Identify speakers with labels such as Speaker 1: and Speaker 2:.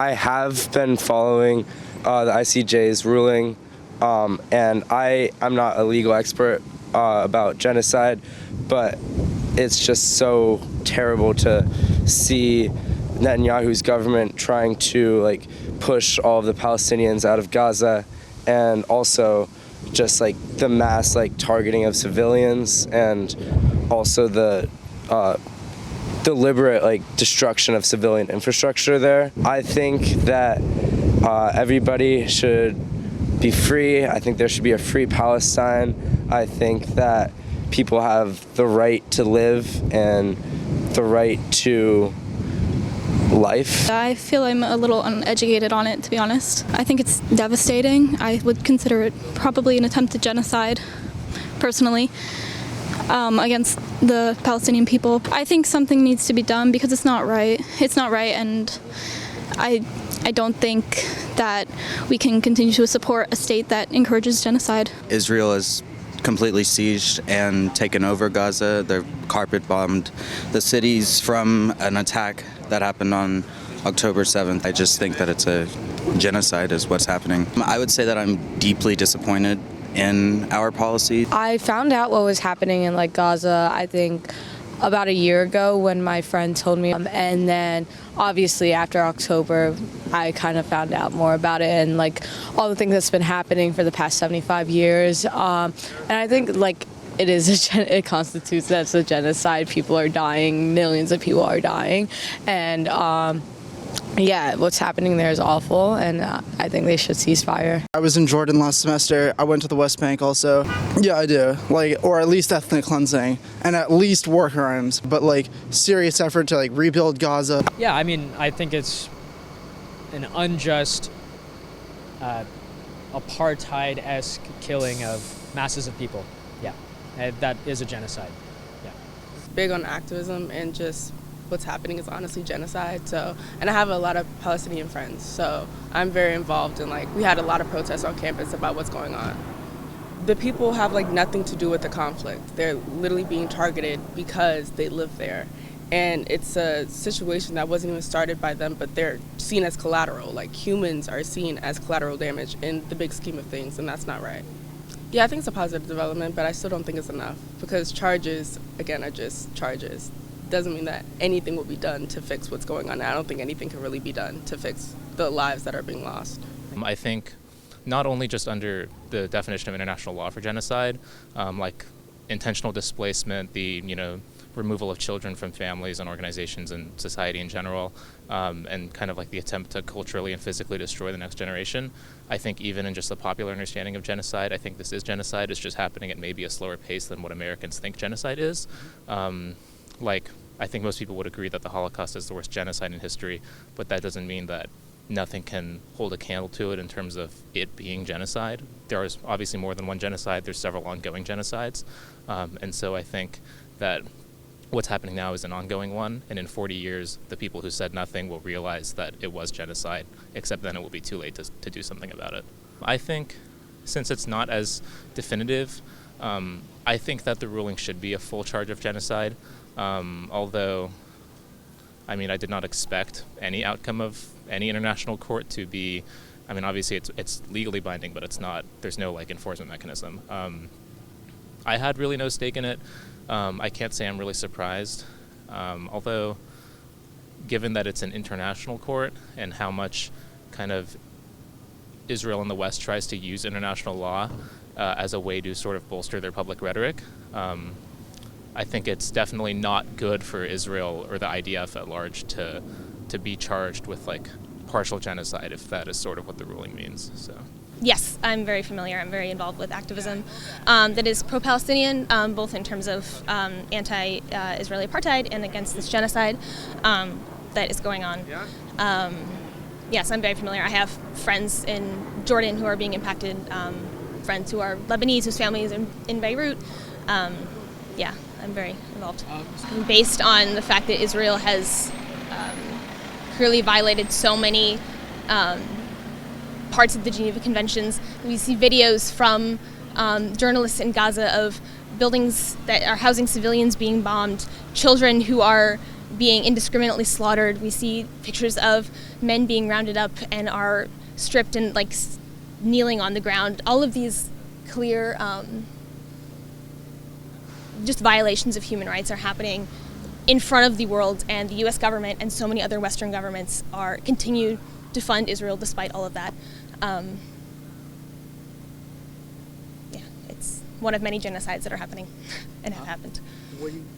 Speaker 1: I have been following the ICJ's ruling, and I'm not a legal expert about genocide, but it's just so terrible to see Netanyahu's government trying to push all of the Palestinians out of Gaza, and also just the mass targeting of civilians, and also the deliberate destruction of civilian infrastructure there. I think that everybody should be free. I think there should be a free Palestine. I think that people have the right to live and the right to life.
Speaker 2: I feel I'm a little uneducated on it, to be honest. I think it's devastating. I would consider it probably an attempted genocide, personally, against the Palestinian people. I think something needs to be done because it's not right. It's not right, and I don't think that we can continue to support a state that encourages genocide.
Speaker 3: Israel has completely sieged and taken over Gaza. They've carpet bombed the cities from an attack that happened on October 7th. I just think that it's a genocide is what's happening. I would say that I'm deeply disappointed in our policy.
Speaker 4: I found out what was happening in Gaza, I think, about a year ago when my friend told me, and then obviously after October I kind of found out more about it and all the things that's been happening for the past 75 years, and I think it constitutes that's a genocide. People are dying, millions of people are dying, and yeah, what's happening there is awful, and I think they should cease fire.
Speaker 5: I was in Jordan last semester. I went to the West Bank also. Yeah, I do. Or at least ethnic cleansing, and at least war crimes, but serious effort to rebuild Gaza.
Speaker 6: Yeah, I mean, I think it's an unjust, apartheid-esque killing of masses of people. Yeah, that is a genocide. Yeah.
Speaker 7: Big on activism, and just what's happening is honestly genocide. So, and I have a lot of Palestinian friends, so I'm very involved in we had a lot of protests on campus about what's going on. The people have nothing to do with the conflict. They're literally being targeted because they live there. And it's a situation that wasn't even started by them, but they're seen as collateral. Humans are seen as collateral damage in the big scheme of things, and that's not right. Yeah, I think it's a positive development, but I still don't think it's enough, because charges, again, are just charges. Doesn't mean that anything will be done to fix what's going on. I don't think anything can really be done to fix the lives that are being lost.
Speaker 8: I think not only just under the definition of international law for genocide, intentional displacement, the removal of children from families and organizations and society in general, and kind of the attempt to culturally and physically destroy the next generation. I think even in just the popular understanding of genocide, I think this is genocide. It's just happening at maybe a slower pace than what Americans think genocide is. I think most people would agree that the Holocaust is the worst genocide in history, but that doesn't mean that nothing can hold a candle to it in terms of it being genocide. There is obviously more than one genocide. There's several ongoing genocides. And so I think that what's happening now is an ongoing one, and in 40 years, the people who said nothing will realize that it was genocide, except then it will be too late to do something about it. I think since it's not as definitive, I think that the ruling should be a full charge of genocide. Although, I did not expect any outcome of any international court to be, obviously it's legally binding, but it's not, there's no enforcement mechanism. I had really no stake in it. I can't say I'm really surprised. Although, given that it's an international court and how much kind of Israel and the West tries to use international law as a way to sort of bolster their public rhetoric, I think it's definitely not good for Israel or the IDF at large to be charged with partial genocide, if that is sort of what the ruling means. So.
Speaker 9: Yes, I'm very familiar. I'm very involved with activism that is pro-Palestinian, both in terms of anti-Israeli apartheid and against this genocide that is going on. Yes, I'm very familiar. I have friends in Jordan who are being impacted, friends who are Lebanese whose families are in Beirut. Yeah, I'm very involved. Based on the fact that Israel has clearly violated so many parts of the Geneva Conventions. We see videos from journalists in Gaza of buildings that are housing civilians being bombed, children who are being indiscriminately slaughtered. We see pictures of men being rounded up and are stripped and like kneeling on the ground. All of these clear just violations of human rights are happening in front of the world, and the U.S. government and so many other Western governments continue to fund Israel despite all of that. It's one of many genocides that are happening and have happened.
Speaker 10: Were you